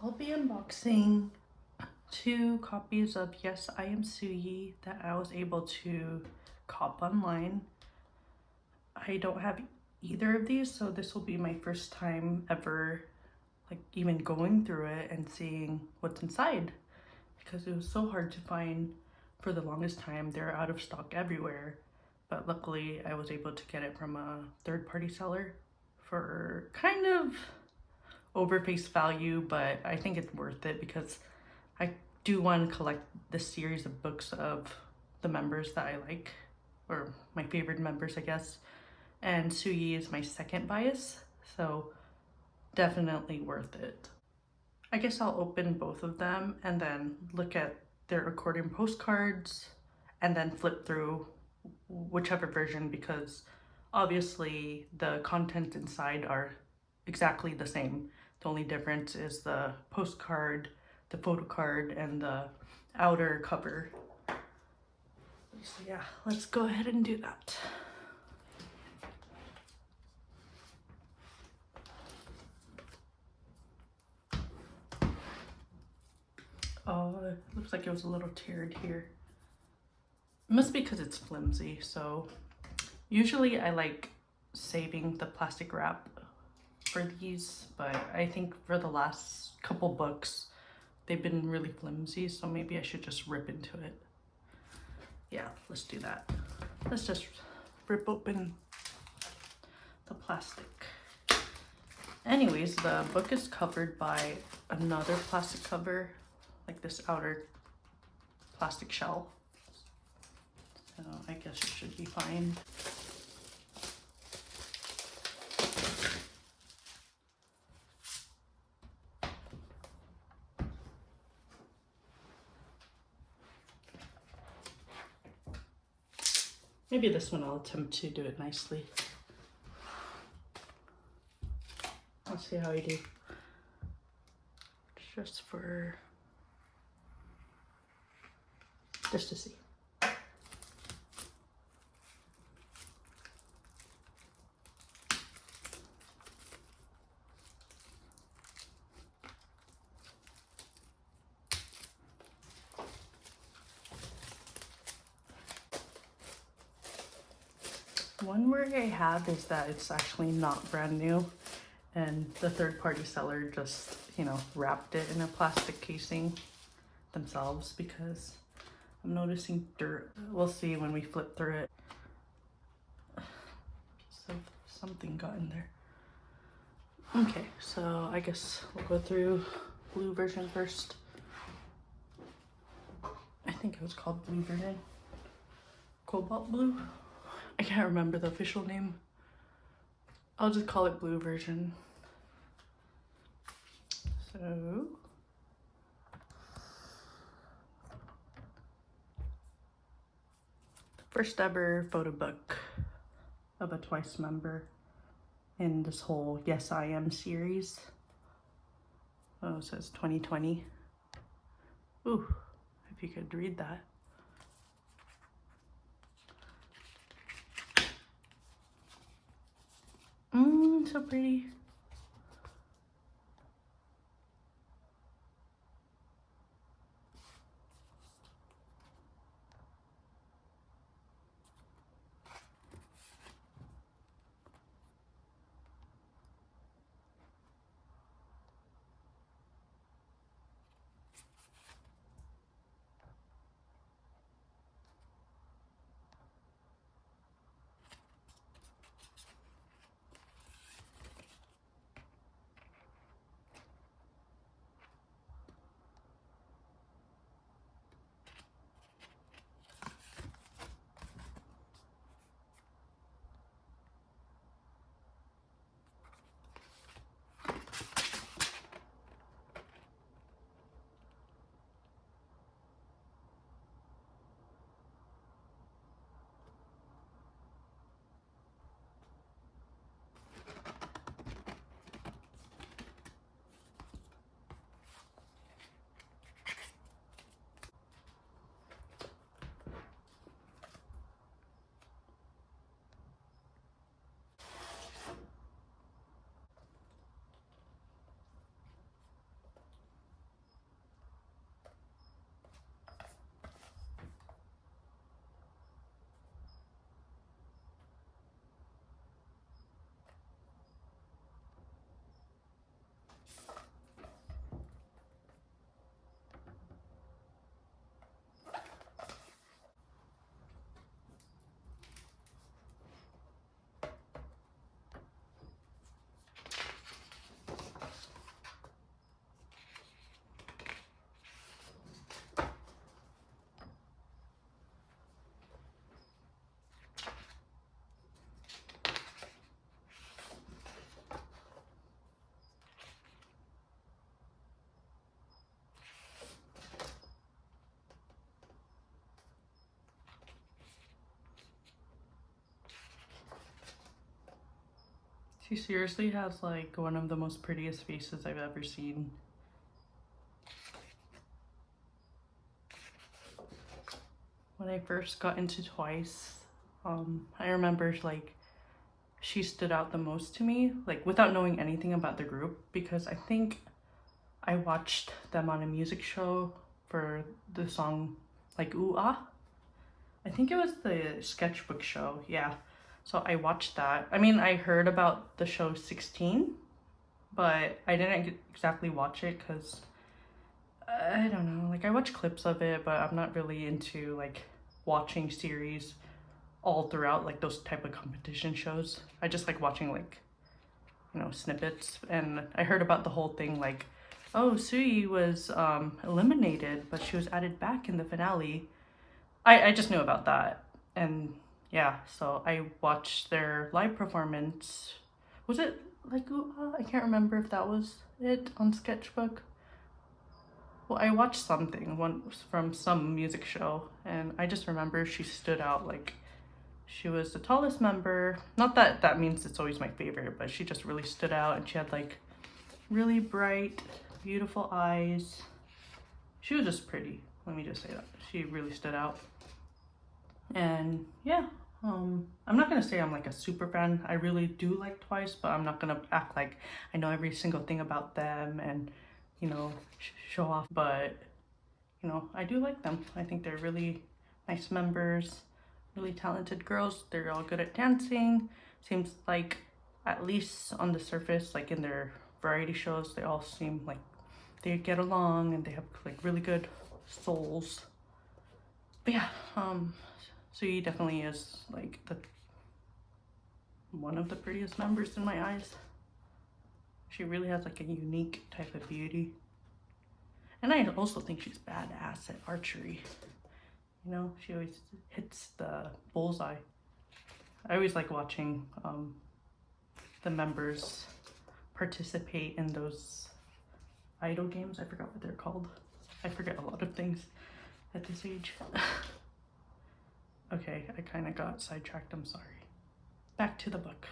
I'll be unboxing two copies of Yes, I Am Tzuyu that I was able to cop online. I don't have either of these, so this will be my first time ever like even going through it and seeing what's inside, because it was so hard to find for the longest time. They're out of stock everywhere, but luckily I was able to get it from a third-party seller for kind of over face value, but I think it's worth it because I do want to collect this series of books of the members that I like, or my favorite members, I guess. And Tzuyu is my second bias, so definitely worth it. I guess I'll open both of them and then look at their accordion postcards and then flip through whichever version, because obviously the contents inside are exactly the same. The only difference is the postcard, the photo card, and the outer cover. So yeah, let's go ahead and do that. Oh, it looks like it was a little teared here. It must be because it's flimsy, so usually I like saving the plastic wrap for these, but I think for the last couple books they've been really flimsy, so maybe I should just rip into it. Yeah, let's do that. Let's just rip open the plastic. Anyways, the book is covered by another plastic cover, like this outer plastic shell. So I guess it should be fine. Maybe this one I'll attempt to do it nicely. Let's see how I do. Just to see. One worry I have is that it's actually not brand new, and the third-party seller just, wrapped it in a plastic casing themselves, because I'm noticing dirt. We'll see when we flip through it. Piece of something got in there. Okay, so I guess we'll go through blue version first. I think it was called blue version. Cobalt blue? I can't remember the official name. I'll just call it blue version. So first ever photo book of a Twice member in this whole Yes I Am series. Oh, it says 2020. Ooh, if you could read that. So pretty. She seriously has like one of the most prettiest faces I've ever seen. When I first got into Twice, I remember like she stood out the most to me, like without knowing anything about the group, because I think I watched them on a music show for the song like Ooh Ah. I think it was the sketchbook show, yeah. So I watched that. I mean, I heard about the show 16, but I didn't exactly watch it because I don't know, like I watch clips of it, but I'm not really into like watching series all throughout like those type of competition shows. I just like watching like, you know, snippets. And I heard about the whole thing like, oh, Tzuyu was eliminated, but she was added back in the finale. I just knew about that. And yeah, so I watched their live performance. Was it like, I can't remember if that was it on Sketchbook. Well, I watched something once from some music show, and I just remember she stood out. Like, she was the tallest member. Not that that means it's always my favorite, but she just really stood out, and she had like really bright, beautiful eyes. She was just pretty. Let me just say that. She really stood out. And yeah, I'm not gonna say I'm like a super fan. I really do like Twice, but I'm not gonna act like I know every single thing about them and, you know, show off. But, you know, I do like them. I think they're really nice members, really talented girls. They're all good at dancing. Seems like, at least on the surface, like in their variety shows, they all seem like they get along and they have like really good souls. But yeah, so he definitely is like one of the prettiest members in my eyes. She really has like a unique type of beauty. And I also think she's badass at archery. You know, she always hits the bullseye. I always like watching the members participate in those idol games. I forgot what they're called. I forget a lot of things at this age. Okay, I kind of got sidetracked, I'm sorry. Back to the book.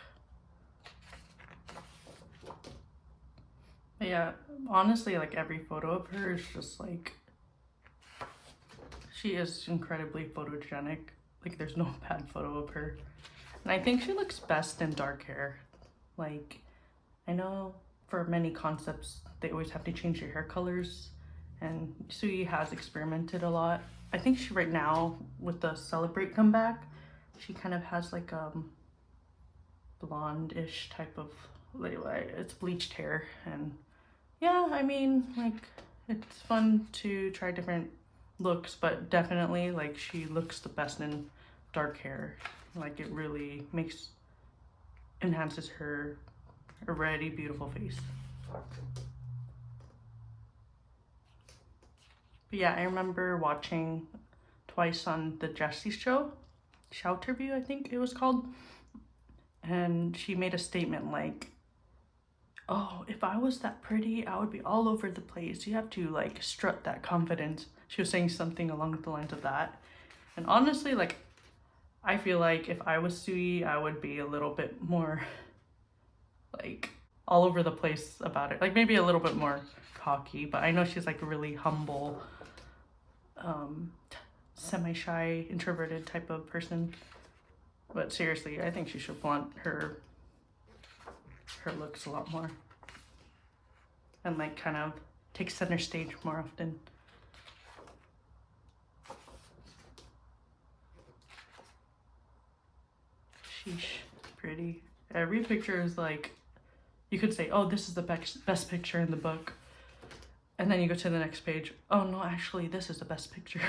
But yeah, honestly, like every photo of her is just like, she is incredibly photogenic. Like there's no bad photo of her. And I think she looks best in dark hair. Like, I know for many concepts, they always have to change their hair colors. And Tzuyu has experimented a lot. I think she right now, with the Celebrate comeback, she kind of has like blonde-ish type of, like it's bleached hair. And yeah, I mean, like it's fun to try different looks, but definitely like she looks the best in dark hair. Like it really enhances her already beautiful face. But yeah, I remember watching Twice on the Jessie show, Shouterview, I think it was called. And she made a statement like, oh, if I was that pretty, I would be all over the place. You have to like strut that confidence. She was saying something along the lines of that. And honestly, like, I feel like if I was Tzuyu, I would be a little bit more like all over the place about it. Like maybe a little bit more cocky, but I know she's like a really humble, semi-shy, introverted type of person. But seriously, I think she should flaunt her looks a lot more. And like kind of take center stage more often. Sheesh, pretty. Every picture is like, you could say, oh, this is the best picture in the book. And then you go to the next page. Oh no, actually, this is the best picture.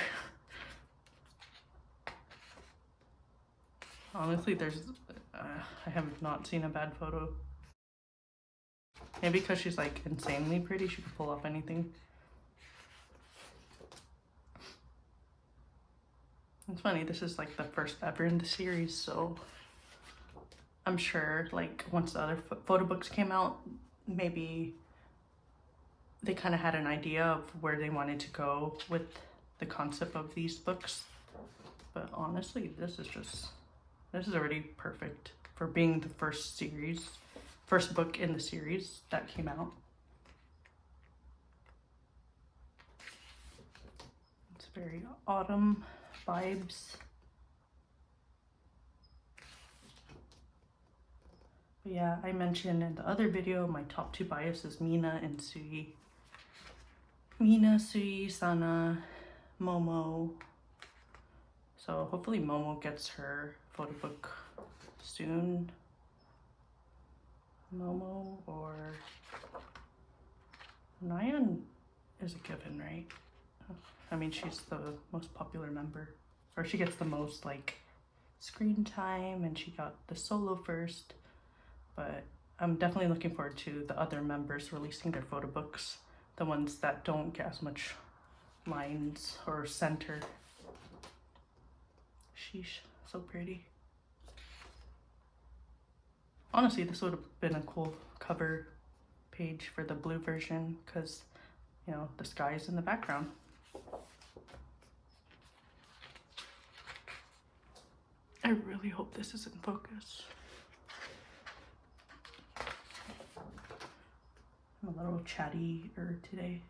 Honestly, I have not seen a bad photo. Maybe because she's like insanely pretty, she could pull off anything. It's funny, this is like the first ever in the series, so I'm sure like once the other photo books came out, maybe they kind of had an idea of where they wanted to go with the concept of these books. But honestly, this is already perfect for being the first series. first book in the series that came out. It's very autumn vibes. But yeah, I mentioned in the other video my top 2 biases, Mina and Tzuyu. Mina, Tzuyu, Sana, Momo. So hopefully Momo gets her photo book soon. Momo or Nayeon is a given, right? I mean, she's the most popular member, or she gets the most like screen time, and she got the solo first. But I'm definitely looking forward to the other members releasing their photo books, the ones that don't get as much lines or center. Sheesh, so pretty. Honestly, this would have been a cool cover page for the blue version because, you know, the sky is in the background. I really hope this is in focus. I'm a little chattier today.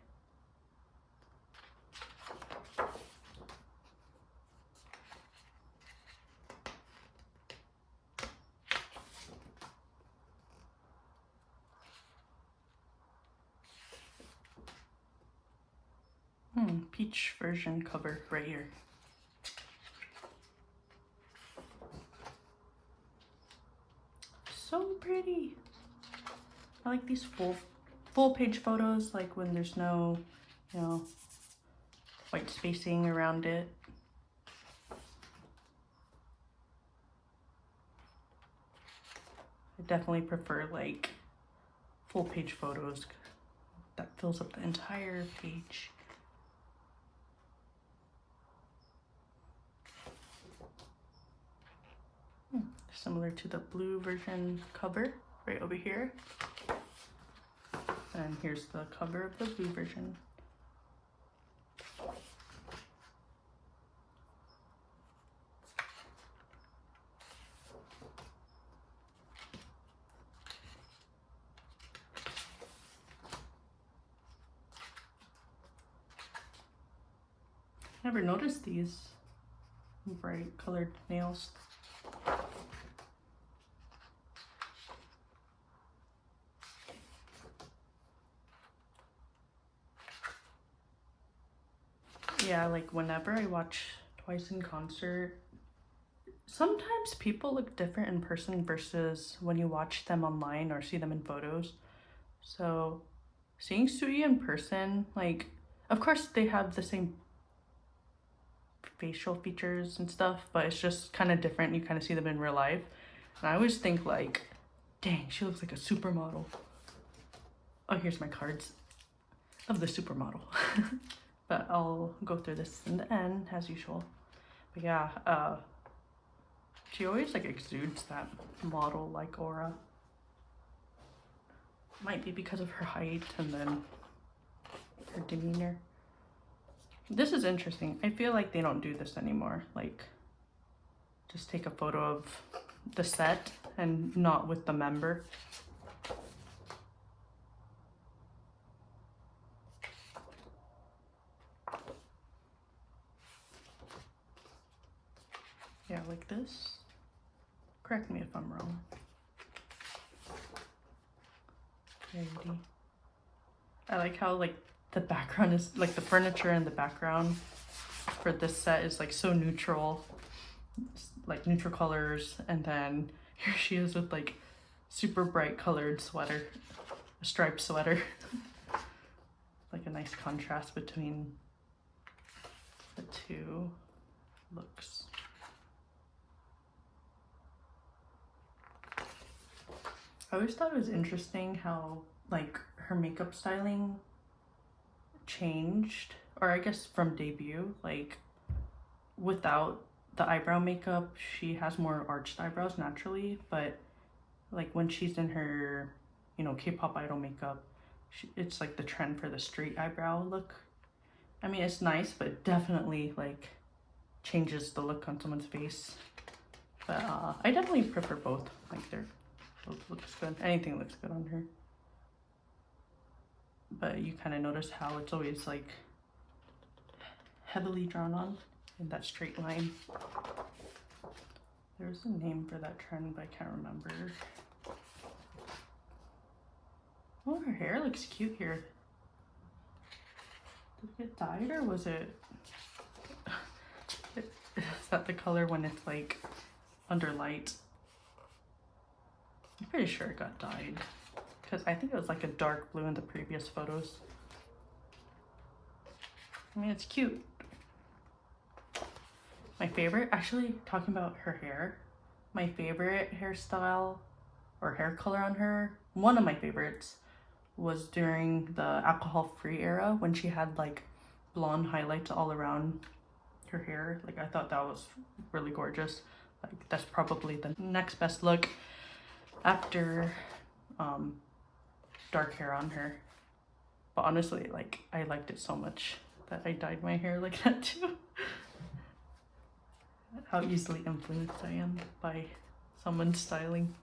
Peach version cover right here. So pretty. I like these full page photos, like when there's no, you know, white spacing around it. I definitely prefer like full page photos that fills up the entire page. Similar to the blue version cover right over here. And here's the cover of the blue version. Never noticed these bright colored nails. Yeah, like whenever I watch Twice in concert, sometimes people look different in person versus when you watch them online or see them in photos. So seeing Tzuyu in person, like, of course they have the same facial features and stuff, but it's just kind of different. You kind of see them in real life. And I always think like, dang, she looks like a supermodel. Oh, here's my cards of the supermodel. But I'll go through this in the end as usual. But yeah, she always like exudes that model-like aura. Might be because of her height and then her demeanor. This is interesting. I feel like they don't do this anymore. Like, just take a photo of the set and not with the member. Yeah, like this. Correct me if I'm wrong. Pretty. I like how like the background is like the furniture in the background for this set is like so neutral, like neutral colors, and then here she is with like super bright colored sweater, a striped sweater. Like a nice contrast between the two looks. I always thought it was interesting how like her makeup styling changed, or I guess from debut, like without the eyebrow makeup, she has more arched eyebrows naturally, but like when she's in her, you know, K-pop idol makeup, it's like the trend for the straight eyebrow look. I mean, it's nice, but it definitely like changes the look on someone's face. But I definitely prefer both. Like they're looks good. Anything looks good on her. But you kind of notice how it's always like heavily drawn on in that straight line. There's a name for that trend, but I can't remember. Oh, her hair looks cute here. Did it get dyed or was it... Is that the color when it's like under light? I'm pretty sure it got dyed because I think it was like a dark blue in the previous photos. I mean, it's cute. My favorite, actually talking about her hair, my favorite hairstyle or hair color on her, one of my favorites was during the alcohol-free era when she had like blonde highlights all around her hair. Like I thought that was really gorgeous. Like that's probably the next best look after dark hair on her. But honestly, like I liked it so much that I dyed my hair like that too. How easily influenced I am by someone's styling.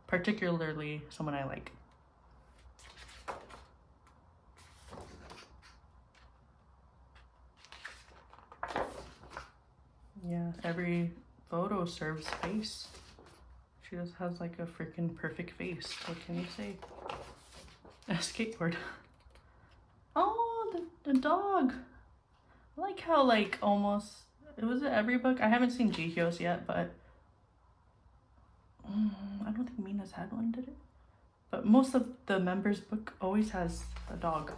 Particularly someone I like. Yeah, every photo serves face. She just has like a freaking perfect face. What can you say? A skateboard. Oh, the dog. I like how like almost, was it every book? I haven't seen Jihyo's yet, but I don't think Mina's had one, did it? But most of the members' book always has a dog.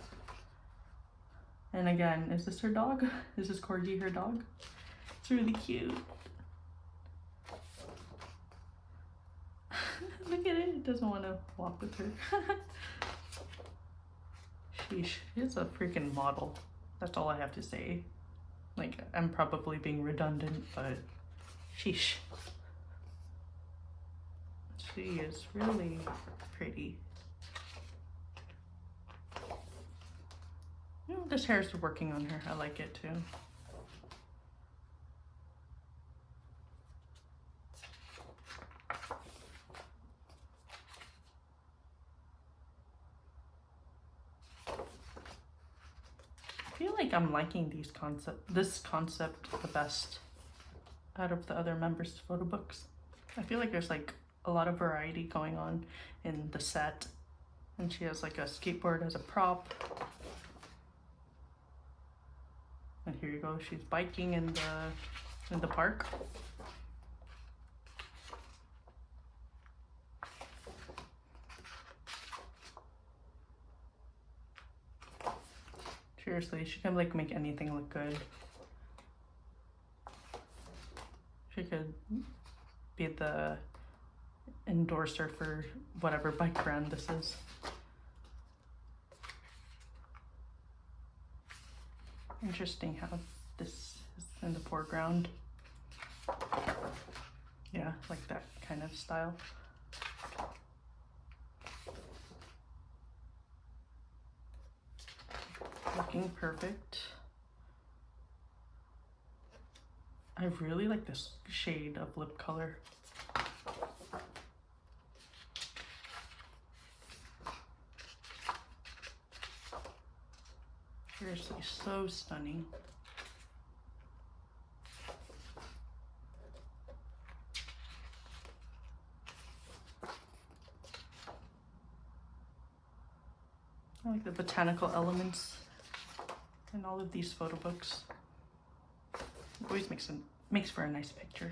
And again, is this her dog? Is this Corgi her dog? It's really cute. Look at it. It doesn't want to walk with her. Sheesh. She's a freaking model. That's all I have to say. Like, I'm probably being redundant, but sheesh. She is really pretty. You know, this hair's working on her. I like it too. I feel like I'm liking this concept the best out of the other members' photo books. I feel like there's like a lot of variety going on in the set, and she has like a skateboard as a prop. And here you go, she's biking in the park. Seriously, she can like make anything look good. She could be the endorser for whatever bike brand this is. Interesting how this is in the foreground. Yeah, like that kind of style. Looking perfect. I really like this shade of lip color. Seriously, so stunning. I like the botanical elements in all of these photo books. It always makes for a nice picture.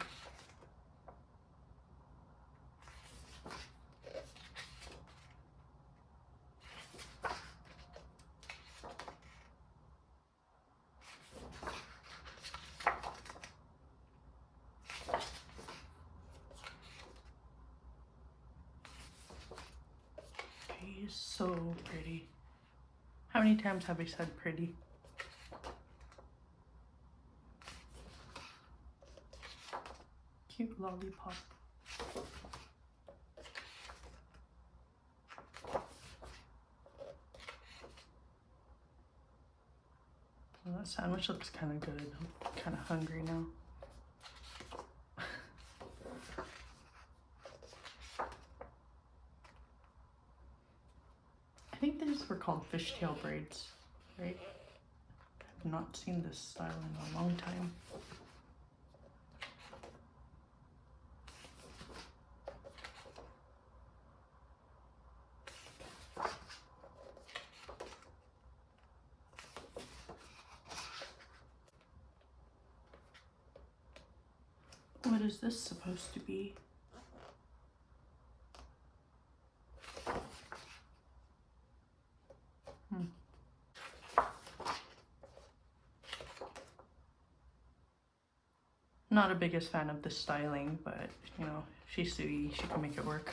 He's so pretty. How many times have I said pretty? Cute lollipop. Well, that sandwich looks kind of good. I'm kind of hungry now. These were called fishtail braids, right? I've not seen this style in a long time. What is this supposed to be? Not a biggest fan of this styling, but you know, she's Tzuyu, she can make it work.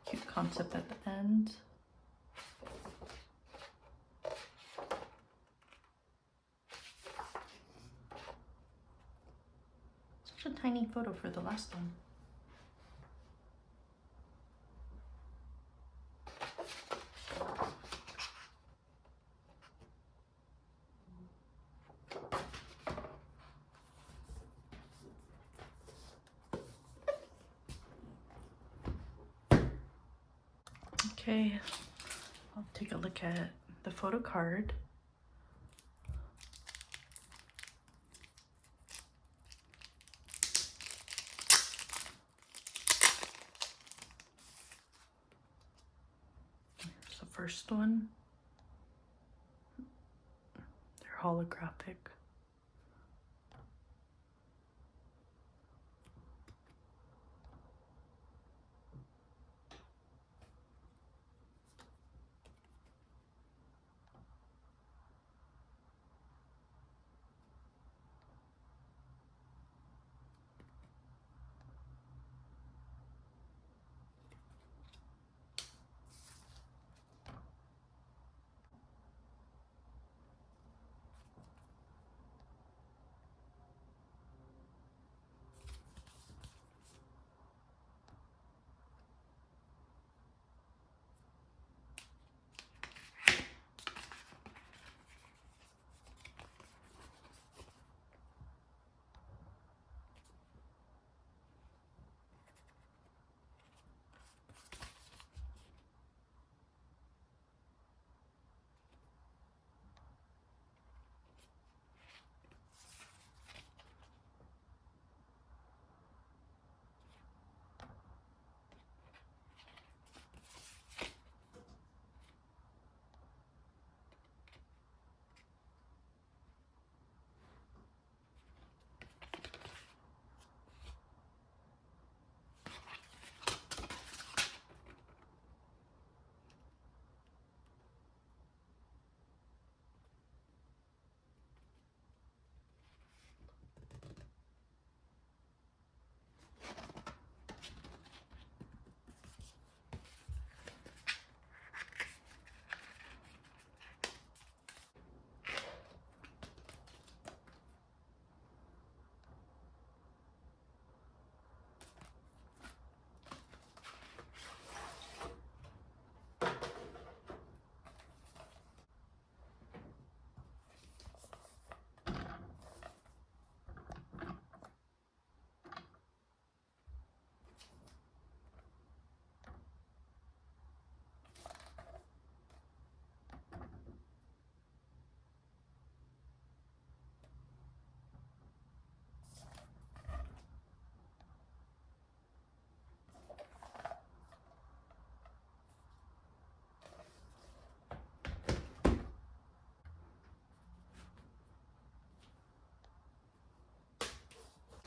Cute concept at the end. Such a tiny photo for the last one. Okay, I'll take a look at the photo card. Here's the first one. They're holographic.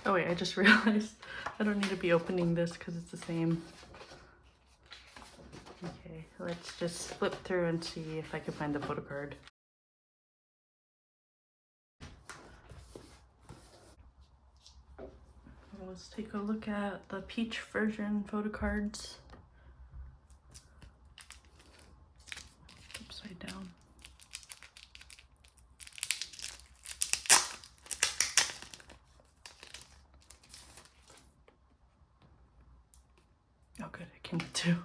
Oh wait, I just realized I don't need to be opening this because it's the same. Okay, let's just flip through and see if I can find the photo card. Let's take a look at the peach version photo cards. Upside down. Oh good, it came with two.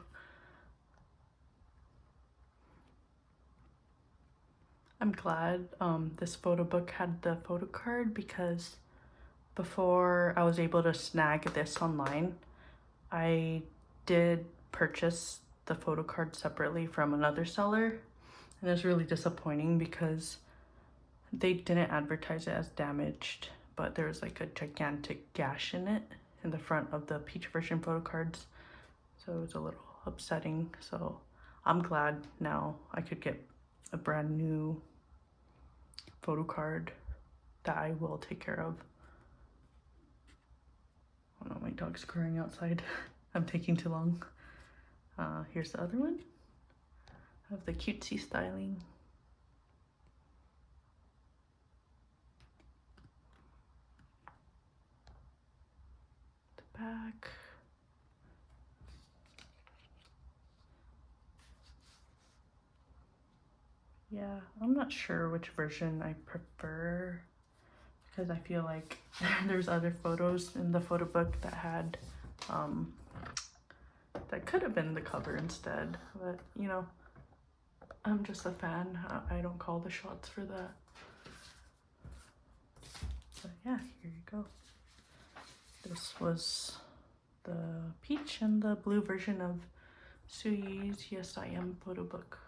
I'm glad this photo book had the photo card, because before I was able to snag this online, I did purchase the photo card separately from another seller, and it's really disappointing because they didn't advertise it as damaged, but there was like a gigantic gash in it in the front of the peach version photo cards, so it was a little upsetting. So I'm glad now I could get a brand new photo card that I will take care of. Oh no, my dog's crying outside. I'm taking too long. Here's the other one of the cutesy styling. The back. Yeah, I'm not sure which version I prefer, because I feel like there's other photos in the photo book that had that could have been the cover instead, but you know, I'm just a fan. I don't call the shots for that. But yeah, here you go. This was the peach and the blue version of Tsuyu's Yes I Am photo book.